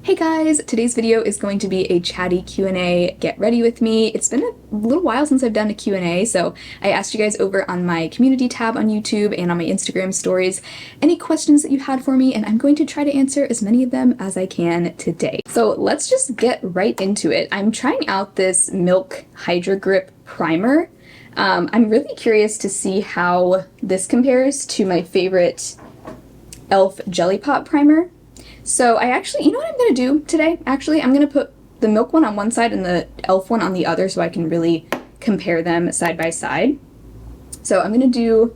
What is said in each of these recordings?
Hey guys, today's video is going to be a chatty Q&A. Get ready with me. It's been a little while since I've done a Q&A, so I asked you guys over on my community tab on YouTube and on my Instagram stories any questions that you had for me, and I'm going to try to answer as many of them as I can today. So let's just get right into it. I'm trying out this Milk Hydra Grip Primer. I'm really curious to see how this compares to my favorite e.l.f. Jelly Pop Primer. So I actually, you know what I'm going to do today? Actually, I'm going to put the Milk one on one side and the e.l.f. one on the other so I can really compare them side by side. So I'm going to do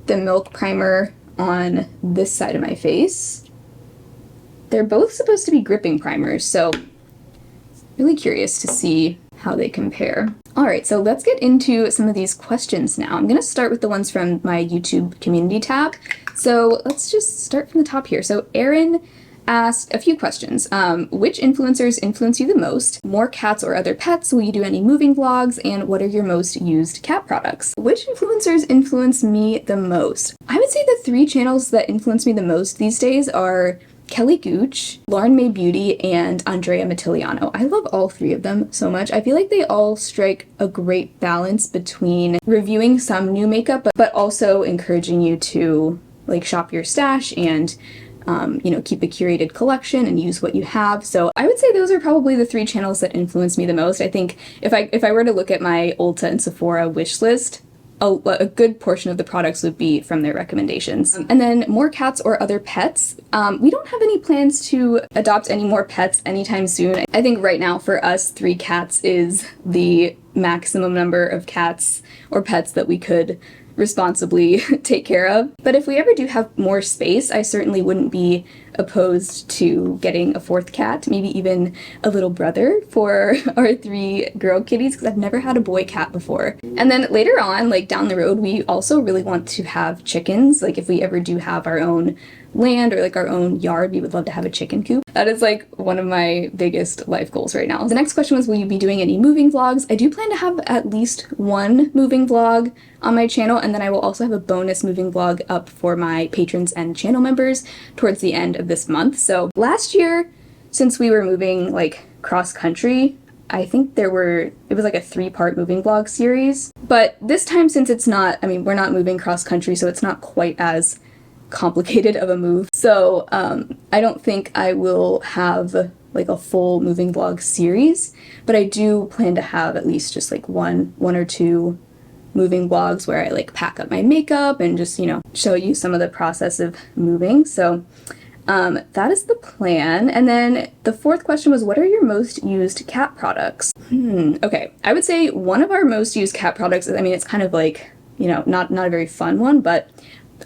the Milk primer on this side of my face. They're both supposed to be gripping primers, so really curious to see how they compare. Alright, so let's get into some of these questions now. I'm going to start with the ones from my YouTube community tab. So let's just start from the top here. So Erin asked a few questions. Which influencers influence you the most? More cats or other pets? Will you do any moving vlogs? And what are your most used cat products? Which influencers influence me the most? I would say the three channels that influence me the most these days are Kelly Gooch, Lauren May Beauty, and Andrea Mattiliano. I love all three of them so much. I feel like they all strike a great balance between reviewing some new makeup, but also encouraging you to like shop your stash and keep a curated collection and use what you have. So I would say those are probably the three channels that influence me the most. I think if I were to look at my Ulta and Sephora wish list, a good portion of the products would be from their recommendations. And then more cats or other pets. We don't have any plans to adopt any more pets anytime soon. I think right now for us, 3 cats is the maximum number of cats or pets that we could responsibly take care of. But if we ever do have more space, I certainly wouldn't be opposed to getting a 4th cat, maybe even a little brother for our 3 girl kitties, because I've never had a boy cat before. And then later on, like down the road, we also really want to have chickens. Like if we ever do have our own land or like our own yard, we would love to have a chicken coop. That is like one of my biggest life goals right now. The next question was, will you be doing any moving vlogs? I do plan to have at least one moving vlog on my channel, and then I will also have a bonus moving vlog up for my patrons and channel members towards the end of this month. So last year, since we were moving like cross country, I think it was like a 3-part moving vlog series. But this time, since it's not, we're not moving cross country, so it's not quite as complicated of a move. So I don't think I will have like a full moving vlog series, but I do plan to have at least just like one or two moving vlogs where I like pack up my makeup and just, show you some of the process of moving. So that is the plan. And then the 4th question was, what are your most used cat products? Okay, I would say one of our most used cat products, it's kind of like, not a very fun one, but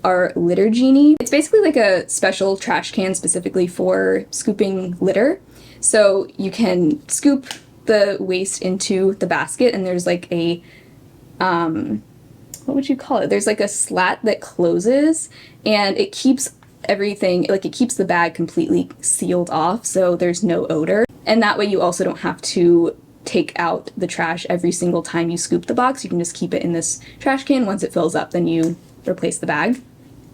our litter genie. It's basically like a special trash can specifically for scooping litter. So you can scoop the waste into the basket, and there's like a what would you call it? There's like a slat that closes, and it keeps everything, like it keeps the bag completely sealed off, so there's no odor. And that way you also don't have to take out the trash every single time you scoop the box. You can just keep it in this trash can. Once it fills up, then you replace the bag.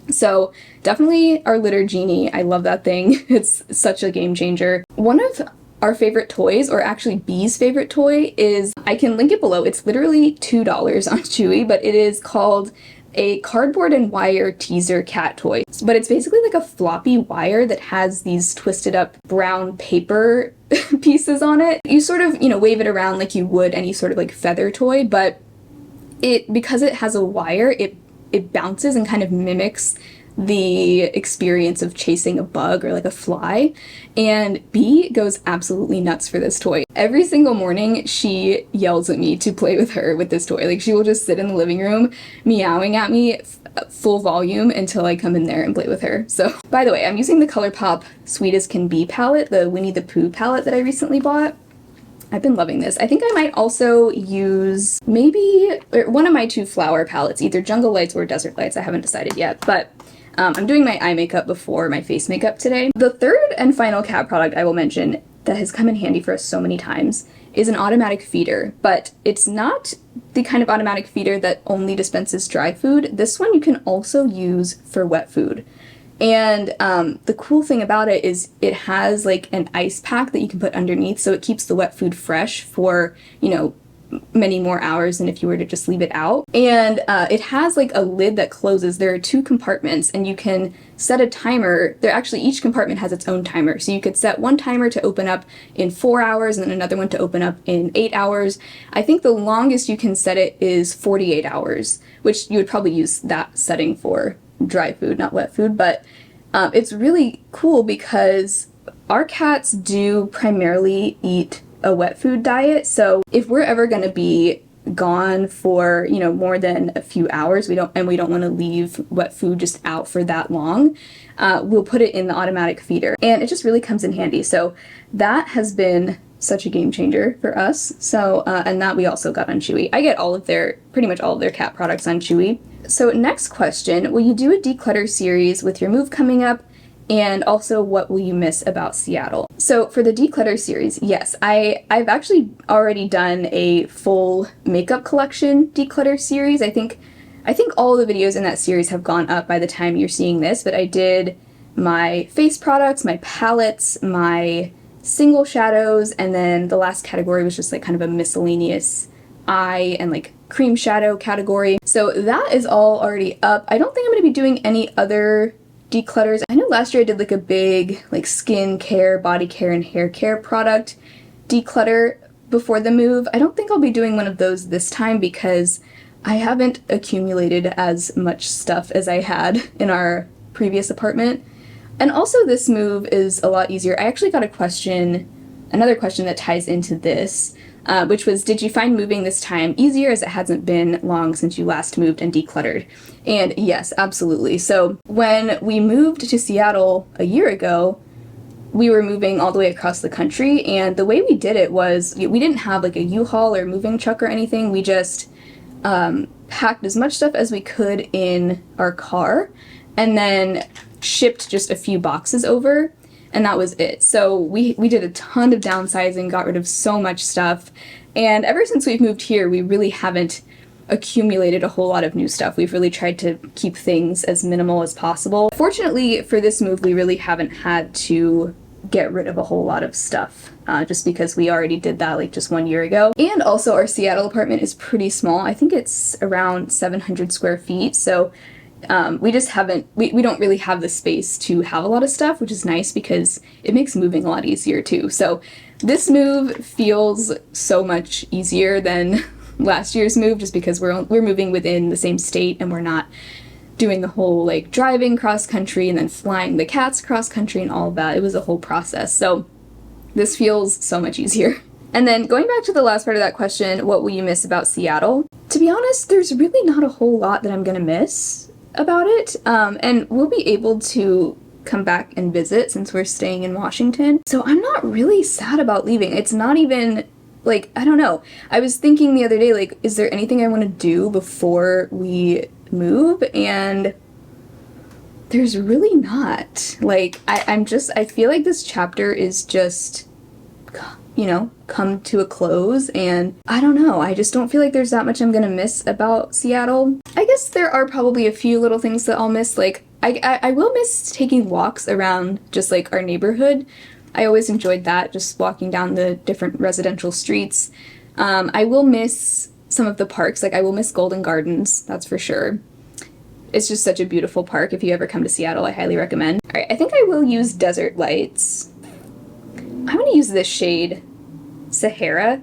So definitely our litter genie. I love that thing. It's such a game changer. One of our favorite toys, or actually Bee's favorite toy, is, I can link it below. It's literally $2 on Chewy, but it is called a cardboard and wire teaser cat toy. But it's basically like a floppy wire that has these twisted up brown paper pieces on it. You sort of, wave it around like you would any sort of like feather toy, but because it has a wire, it bounces and kind of mimics the experience of chasing a bug or like a fly. And Bee goes absolutely nuts for this toy. Every single morning she yells at me to play with her with this toy. Like she will just sit in the living room meowing at me full volume until I come in there and play with her. So by the way, I'm using the ColourPop Sweet as Can Be palette, the Winnie the Pooh palette that I recently bought. I've been loving this. I think I might also use maybe one of my 2 flower palettes, either Jungle Lights or Desert Lights. I haven't decided yet, but I'm doing my eye makeup before my face makeup today. The 3rd and final cat product I will mention that has come in handy for us so many times is an automatic feeder, but it's not the kind of automatic feeder that only dispenses dry food. This one you can also use for wet food. And the cool thing about it is it has like an ice pack that you can put underneath, so it keeps the wet food fresh for, you know, many more hours than if you were to just leave it out. And it has like a lid that closes. There are 2 compartments, and you can set a timer. They're actually, each compartment has its own timer. So you could set one timer to open up in 4 hours and then another one to open up in 8 hours. I think the longest you can set it is 48 hours, which you would probably use that setting for dry food, not wet food. But it's really cool because our cats do primarily eat a wet food diet. So if we're ever going to be gone for, you know, more than a few hours, we don't want to leave wet food just out for that long, we'll put it in the automatic feeder, and it just really comes in handy. So that has been such a game changer for us. So and that we also got on Chewy. I get pretty much all of their cat products on Chewy. So next question, will you do a declutter series with your move coming up? And also, what will you miss about Seattle? So for the declutter series, yes, I've actually already done a full makeup collection declutter series. I think all of the videos in that series have gone up by the time you're seeing this, but I did my face products, my palettes, my single shadows, and then the last category was just like kind of a miscellaneous eye and like cream shadow category. So that is all already up. I don't think I'm going to be doing any other declutters. I know last year I did like a big like skin care, body care, and hair care product declutter before the move. I don't think I'll be doing one of those this time because I haven't accumulated as much stuff as I had in our previous apartment. And also this move is a lot easier. I actually got another question that ties into this, which was, did you find moving this time easier as it hasn't been long since you last moved and decluttered? And yes, absolutely. So when we moved to Seattle a year ago, we were moving all the way across the country, and the way we did it was we didn't have like a U-Haul or moving truck or anything. We just packed as much stuff as we could in our car and then shipped just a few boxes over. And that was it. So we did a ton of downsizing, got rid of so much stuff. And ever since we've moved here, we really haven't accumulated a whole lot of new stuff. We've really tried to keep things as minimal as possible. Fortunately for this move, we really haven't had to get rid of a whole lot of stuff, just because we already did that like just 1 year ago. And also our Seattle apartment is pretty small. I think it's around 700 square feet. So we just haven't, we don't really have the space to have a lot of stuff, which is nice because it makes moving a lot easier too. So this move feels so much easier than last year's move, just because we're moving within the same state and we're not doing the whole like driving cross country and then flying the cats cross country and all of that. It was a whole process. So this feels so much easier. And then going back to the last part of that question, what will you miss about Seattle? To be honest, there's really not a whole lot that I'm gonna miss about it, and we'll be able to come back and visit since we're staying in Washington. So I'm not really sad about leaving. It's not even like, I don't know. I was thinking the other day, like, is there anything I want to do before we move? And there's really not. Like, I feel like this chapter is just, you know, come to a close, and I don't know, I just don't feel like there's that much I'm gonna miss about Seattle. I guess there are probably a few little things that I'll miss, like I will miss taking walks around just like our neighborhood. I always enjoyed that, just walking down the different residential streets. I will miss some of the parks, like I will miss Golden Gardens, that's for sure. It's just such a beautiful park. If you ever come to Seattle, I highly recommend. Alright, I think I will use Desert Lights. I'm going to use this shade, Sahara.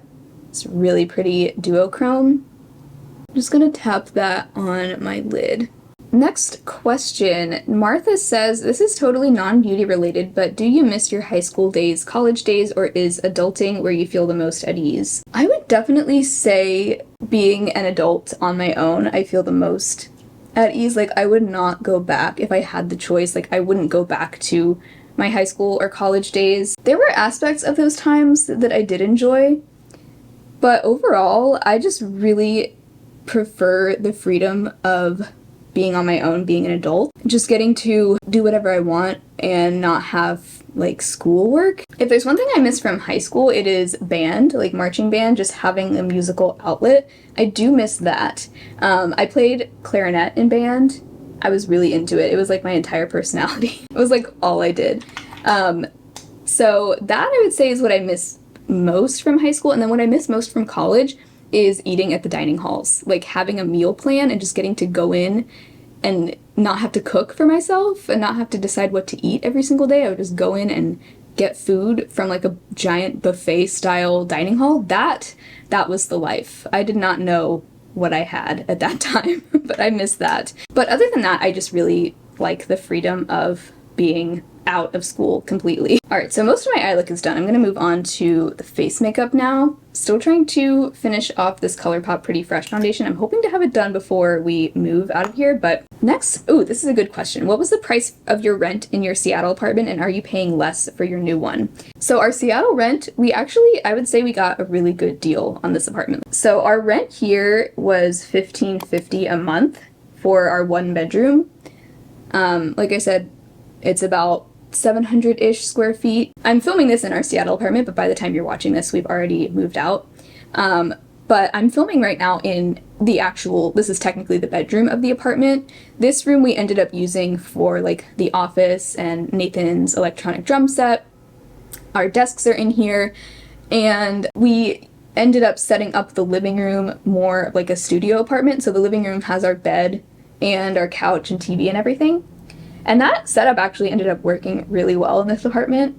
It's really pretty duochrome. I'm just going to tap that on my lid. Next question. Martha says, this is totally non-beauty related, but do you miss your high school days, college days, or is adulting where you feel the most at ease? I would definitely say being an adult on my own, I feel the most at ease. Like, I would not go back if I had the choice. Like, I wouldn't go back to my high school or college days. There were aspects of those times that I did enjoy, but overall, I just really prefer the freedom of being on my own, being an adult, just getting to do whatever I want and not have like schoolwork. If there's one thing I miss from high school, it is band, like marching band, just having a musical outlet. I do miss that. I played clarinet in band I was really into it. It was like my entire personality. It was like all I did. So that I would say is what I miss most from high school. And then what I miss most from college is eating at the dining halls, like having a meal plan and just getting to go in and not have to cook for myself and not have to decide what to eat every single day. I would just go in and get food from like a giant buffet style dining hall. That was the life. I did not know what I had at that time, but I miss that. But other than that, I just really like the freedom of being out of school completely. Alright, so most of my eye look is done. I'm going to move on to the face makeup now. Still trying to finish off this ColourPop Pretty Fresh foundation. I'm hoping to have it done before we move out of here, but next, this is a good question. What was the price of your rent in your Seattle apartment, and are you paying less for your new one? So our Seattle rent, I would say we got a really good deal on this apartment. So our rent here was $15.50 a month for our one bedroom. Like I said, it's about 700-ish square feet. I'm filming this in our Seattle apartment, but by the time you're watching this, we've already moved out. But I'm filming right now in this is technically the bedroom of the apartment. This room we ended up using for like the office and Nathan's electronic drum set. Our desks are in here, and we ended up setting up the living room more like a studio apartment. So the living room has our bed and our couch and TV and everything. And that setup actually ended up working really well in this apartment.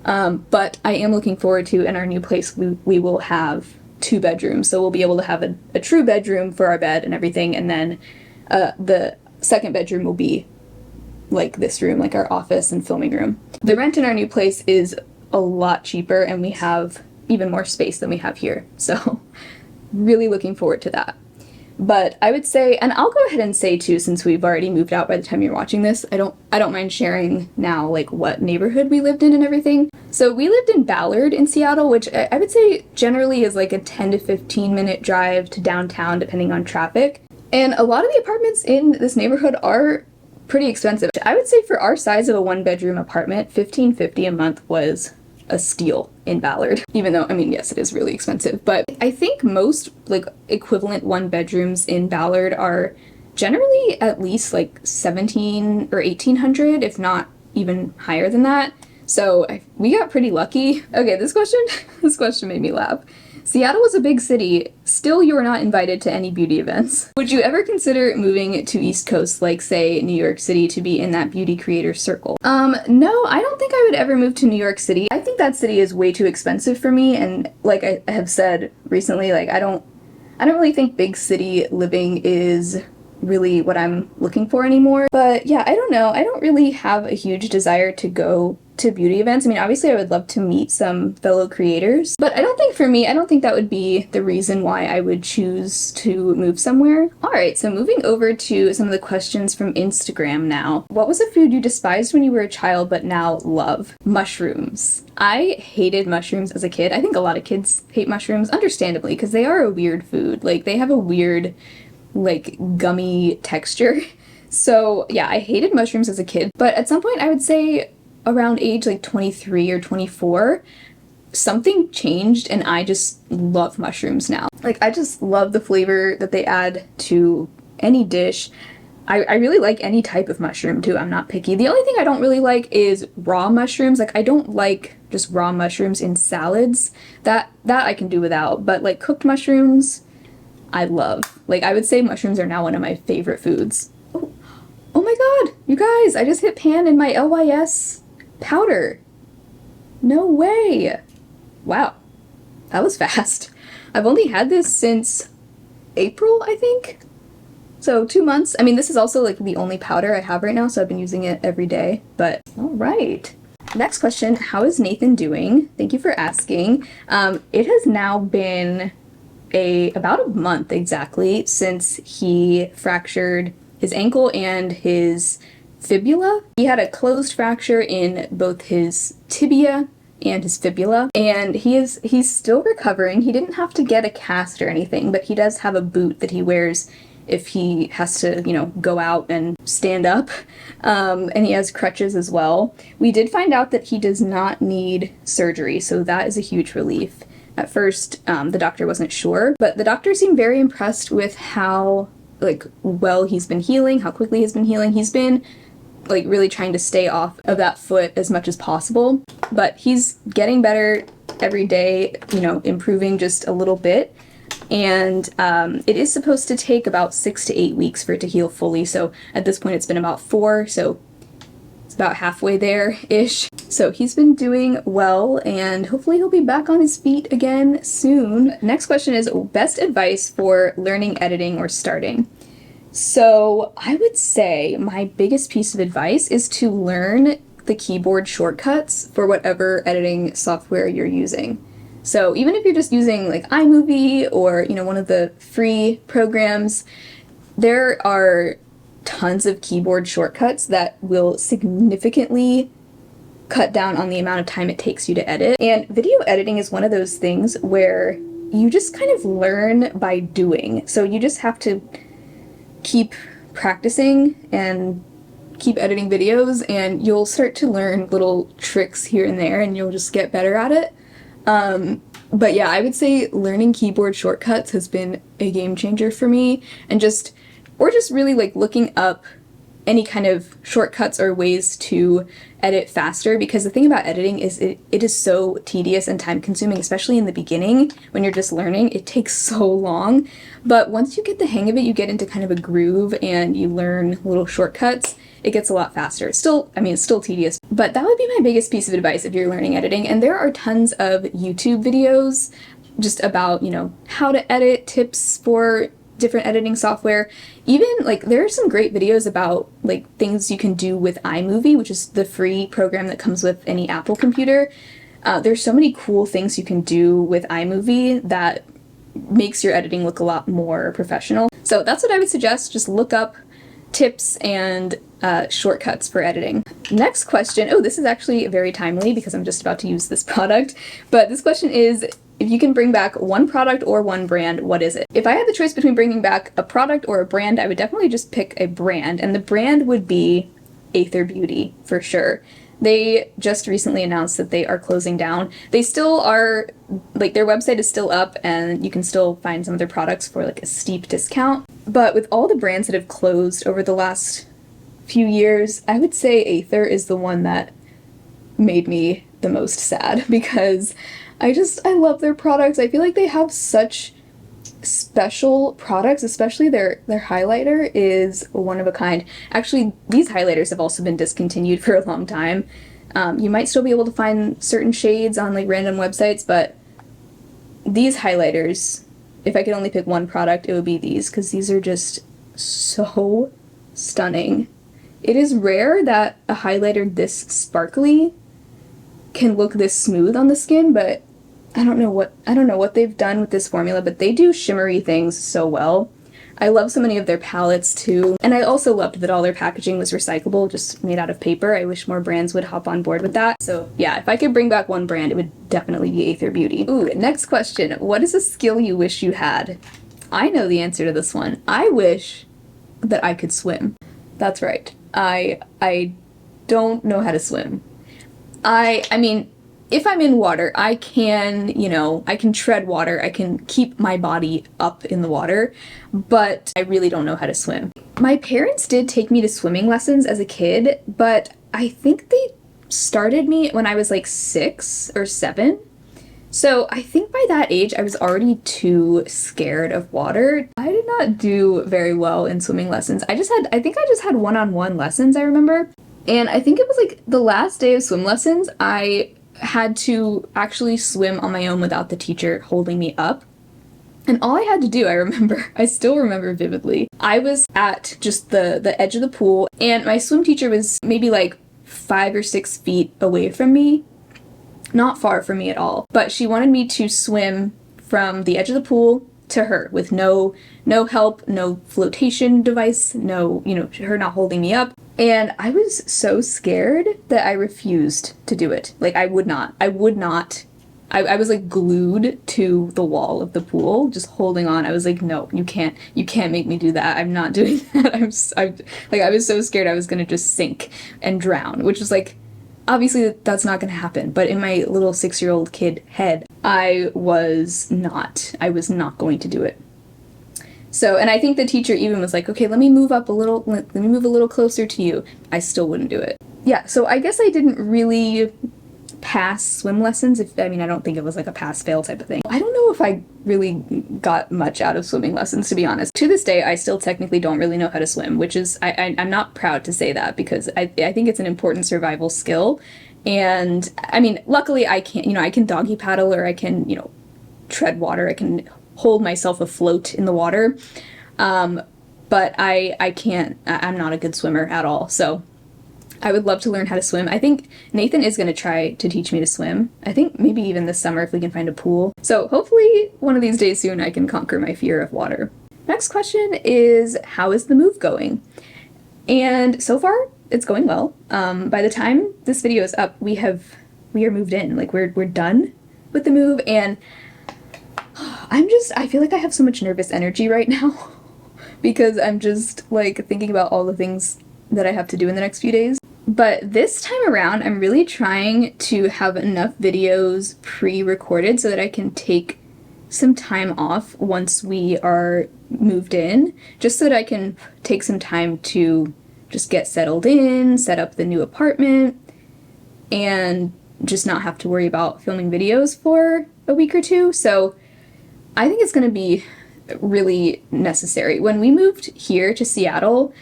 But I am looking forward to, in our new place, we will have 2 bedrooms. So we'll be able to have a true bedroom for our bed and everything. And then the second bedroom will be like this room, like our office and filming room. The rent in our new place is a lot cheaper, and we have even more space than we have here. So really looking forward to that. But I would say, and I'll go ahead and say too, since we've already moved out by the time you're watching this, I don't mind sharing now like what neighborhood we lived in and everything. So we lived in Ballard in Seattle, which I would say generally is like a 10 to 15 minute drive to downtown depending on traffic. And a lot of the apartments in this neighborhood are pretty expensive. I would say for our size of a 1-bedroom apartment, $15.50 a month was a steal in Ballard. Even though, I mean, yes, it is really expensive, but I think most like equivalent 1-bedrooms in Ballard are generally at least like $1,700 or $1,800, if not even higher than that. So we got pretty lucky. Okay, this question made me laugh. Seattle was a big city. Still, you are not invited to any beauty events. Would you ever consider moving to East Coast, like say New York City, to be in that beauty creator circle? No, I don't think I would ever move to New York City. I think that city is way too expensive for me, and like I have said recently, like I don't really think big city living is really what I'm looking for anymore. But yeah, I don't know. I don't really have a huge desire to go to beauty events. I mean, obviously I would love to meet some fellow creators, but I don't think that would be the reason why I would choose to move somewhere. Alright, so moving over to some of the questions from Instagram now. What was a food you despised when you were a child but now love? Mushrooms. I hated mushrooms as a kid. I think a lot of kids hate mushrooms, understandably, because they are a weird food. Like, they have a weird, like, gummy texture. So yeah, I hated mushrooms as a kid, but at some point I would say around age like 23 or 24, something changed and I just love mushrooms now. Like, I just love the flavor that they add to any dish. I really like any type of mushroom too. I'm not picky. The only thing I don't really like is raw mushrooms. Like, I don't like just raw mushrooms in salads. That I can do without, but like cooked mushrooms, I love. Like, I would say mushrooms are now one of my favorite foods. Oh my god, you guys, I just hit pan in my LYS powder. No way. Wow, that was fast. I've only had this since April, I think. So 2 months. I mean, this is also like the only powder I have right now, so I've been using it every day. But all right. Next question, how is Nathan doing? Thank you for asking. It has now been about a month exactly since he fractured his ankle and his fibula. He had a closed fracture in both his tibia and his fibula, and he's still recovering. He didn't have to get a cast or anything, but he does have a boot that he wears if he has to, go out and stand up, and he has crutches as well. We did find out that he does not need surgery, so that is a huge relief. At first, the doctor wasn't sure, but the doctor seemed very impressed with how like well he's been healing, how quickly he's been healing. He's been like really trying to stay off of that foot as much as possible, but he's getting better every day, you know, improving just a little bit. And it is supposed to take about 6 to 8 weeks for it to heal fully. So at this point it's been about 4, so it's about halfway there-ish. So he's been doing well, and hopefully he'll be back on his feet again soon. Next question is best advice for learning editing or starting. So I would say my biggest piece of advice is to learn the keyboard shortcuts for whatever editing software you're using. So even if you're just using like iMovie or, you know, one of the free programs, there are tons of keyboard shortcuts that will significantly cut down on the amount of time it takes you to edit. And video editing is one of those things where you just kind of learn by doing. So you just have to keep practicing and keep editing videos, and you'll start to learn little tricks here and there, and you'll just get better at it. But yeah, I would say learning keyboard shortcuts has been a game changer for me, and just really like looking up any kind of shortcuts or ways to edit faster, because the thing about editing is it is so tedious and time consuming, especially in the beginning when you're just learning. It takes so long, but once you get the hang of it, you get into kind of a groove and you learn little shortcuts, it gets a lot faster. It's still tedious, but that would be my biggest piece of advice if you're learning editing. And there are tons of YouTube videos just about, you know, how to edit, tips for different editing software. Even like there are some great videos about like things you can do with iMovie, which is the free program that comes with any Apple computer. There's so many cool things you can do with iMovie that makes your editing look a lot more professional. So that's what I would suggest. Just look up tips and shortcuts for editing. Next question. Oh, this is actually very timely because I'm just about to use this product. But this question is, if you can bring back one product or one brand, what is it? If I had the choice between bringing back a product or a brand, I would definitely just pick a brand, and the brand would be ATHR Beauty for sure. They just recently announced that they are closing down. They still are, like their website is still up and you can still find some of their products for like a steep discount. But with all the brands that have closed over the last few years, I would say ATHR is the one that made me the most sad, because I love their products. I feel like they have such special products, especially their highlighter is one of a kind. Actually, these highlighters have also been discontinued for a long time. You might still be able to find certain shades on like random websites, but these highlighters, if I could only pick one product, it would be these, because these are just so stunning. It is rare that a highlighter this sparkly can look this smooth on the skin, but I don't know what they've done with this formula, but they do shimmery things so well. I love so many of their palettes too, and I also loved that all their packaging was recyclable, just made out of paper. I wish more brands would hop on board with that. So yeah, if I could bring back one brand, it would definitely be ATHR Beauty. Ooh, next question. What is a skill you wish you had? I know the answer to this one. I wish that I could swim. That's right. I don't know how to swim. I mean, if I'm in water, I can, you know, I can tread water, I can keep my body up in the water, but I really don't know how to swim. My parents did take me to swimming lessons as a kid, but I think they started me when I was like 6 or 7. So I think by that age, I was already too scared of water. I did not do very well in swimming lessons. I think I just had one-on-one lessons, I remember. And I think it was like the last day of swim lessons, I had to actually swim on my own without the teacher holding me up. And all I had to do, I still remember vividly, I was at just the edge of the pool, and my swim teacher was maybe like 5 or 6 feet away from me. Not far from me at all. But she wanted me to swim from the edge of the pool to her with no help, no flotation device, no, you know, her not holding me up. And I was so scared that I refused to do it. Like, I would not. I was like glued to the wall of the pool, just holding on. I was like, no, you can't make me do that. I'm not doing that. I was so scared I was gonna just sink and drown, which was like, obviously that's not gonna happen. But in my little 6-year-old kid head, I was not going to do it. So, and I think the teacher even was like, okay, let me move up a little, let me move a little closer to you. I still wouldn't do it. Yeah, so I guess I didn't really pass swim lessons. I don't think it was like a pass-fail type of thing. I don't know if I really got much out of swimming lessons, to be honest. To this day, I still technically don't really know how to swim, which is, I'm not proud to say that because I think it's an important survival skill. And I mean, luckily I can, I can doggy paddle or I can, tread water. I can hold myself afloat in the water. But I can't, I'm not a good swimmer at all. So I would love to learn how to swim. I think Nathan is going to try to teach me to swim. I think maybe even this summer if we can find a pool. So hopefully one of these days soon I can conquer my fear of water. Next question is, how is the move going? And so far it's going well. By the time this video is up, we are moved in. Like we're done with the move, and I feel like I have so much nervous energy right now because I'm just like thinking about all the things that I have to do in the next few days. But this time around, I'm really trying to have enough videos pre-recorded so that I can take some time off once we are moved in, just so that I can take some time to just get settled in, set up the new apartment, and just not have to worry about filming videos for a week or two. So I think it's going to be really necessary. When we moved here to Seattle,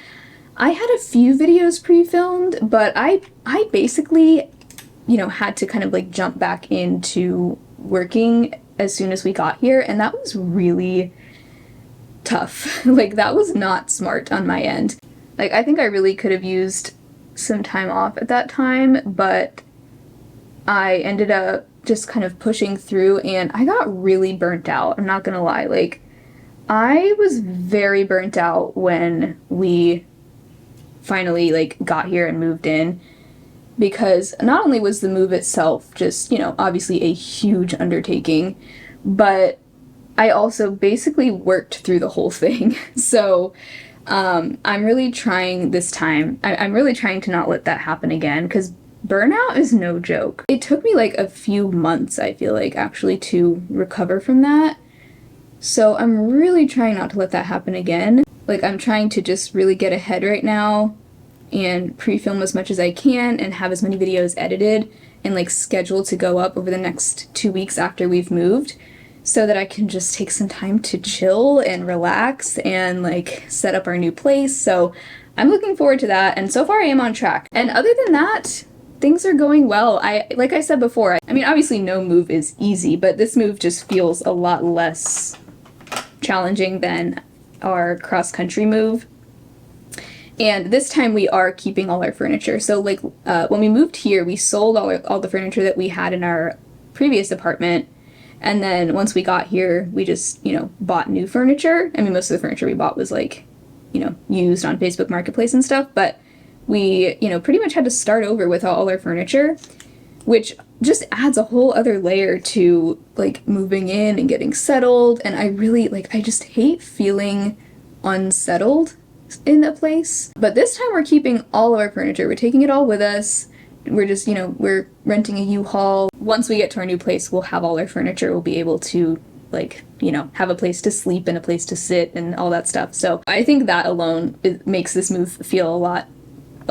I had a few videos pre-filmed, but I basically, had to kind of like jump back into working as soon as we got here, and that was really tough. Like, that was not smart on my end. Like, I think I really could have used some time off at that time, but I ended up just kind of pushing through, and I got really burnt out. I'm not gonna lie. Like, I was very burnt out when we finally like got here and moved in, because not only was the move itself just, obviously a huge undertaking, but I also basically worked through the whole thing. So I'm really trying this time, I'm really trying to not let that happen again, because burnout is no joke. It took me like a few months, I feel like, actually to recover from that. So I'm really trying not to let that happen again. Like, I'm trying to just really get ahead right now and pre-film as much as I can and have as many videos edited and like scheduled to go up over the next 2 weeks after we've moved, so that I can just take some time to chill and relax and like set up our new place. So I'm looking forward to that, and so far I am on track. And other than that, things are going well. Like I said before, I mean, obviously no move is easy, but this move just feels a lot less challenging than our cross-country move. And this time we are keeping all our furniture. So like when we moved here, we sold all the furniture that we had in our previous apartment. And then once we got here, we just, bought new furniture. I mean, most of the furniture we bought was like, used on Facebook Marketplace and stuff. But we, pretty much had to start over with all our furniture, which just adds a whole other layer to like moving in and getting settled. And I really I just hate feeling unsettled in a place. But this time we're keeping all of our furniture. We're taking it all with us. We're just, we're renting a U-Haul. Once we get to our new place, we'll have all our furniture. We'll be able to have a place to sleep and a place to sit and all that stuff. So I think that alone makes this move feel a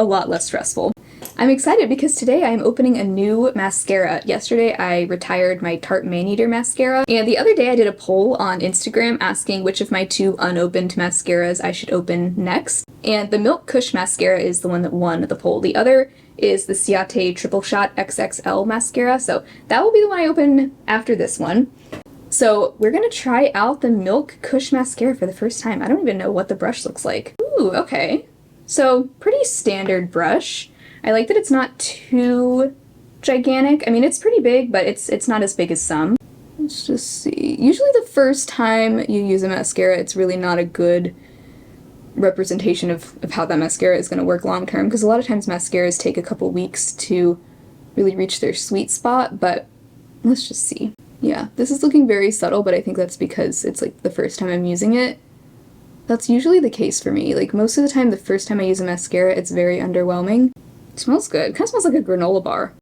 lot less stressful. I'm excited because today I'm opening a new mascara. Yesterday I retired my Tarte Maneater mascara, and the other day I did a poll on Instagram asking which of my 2 unopened mascaras I should open next, and the Milk Kush mascara is the one that won the poll. The other is the Ciate Triple Shot XXL mascara, so that will be the one I open after this one. So we're gonna try out the Milk Kush mascara for the first time. I don't even know what the brush looks like. Ooh, okay. So pretty standard brush. I like that it's not too gigantic. I mean, it's pretty big, but it's not as big as some. Let's just see. Usually the first time you use a mascara, it's really not a good representation of how that mascara is going to work long term, because a lot of times mascaras take a couple weeks to really reach their sweet spot, but let's just see. Yeah, this is looking very subtle, but I think that's because it's like the first time I'm using it. That's usually the case for me. Like, most of the time, the first time I use a mascara, it's very underwhelming. It smells good. It kind of smells like a granola bar.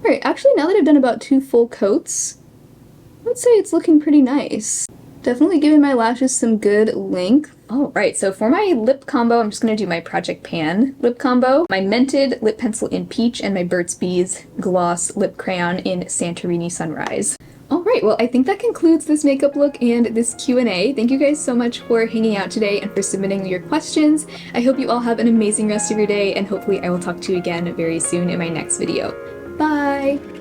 Alright, actually, now that I've done about 2 full coats, I would say it's looking pretty nice. Definitely giving my lashes some good length. All right, so for my lip combo, I'm just gonna do my Project Pan lip combo, my Mented lip pencil in Peach, and my Burt's Bees gloss lip crayon in Santorini Sunrise. All right, well, I think that concludes this makeup look and this Q&A. Thank you guys so much for hanging out today and for submitting your questions. I hope you all have an amazing rest of your day, and hopefully I will talk to you again very soon in my next video. Bye!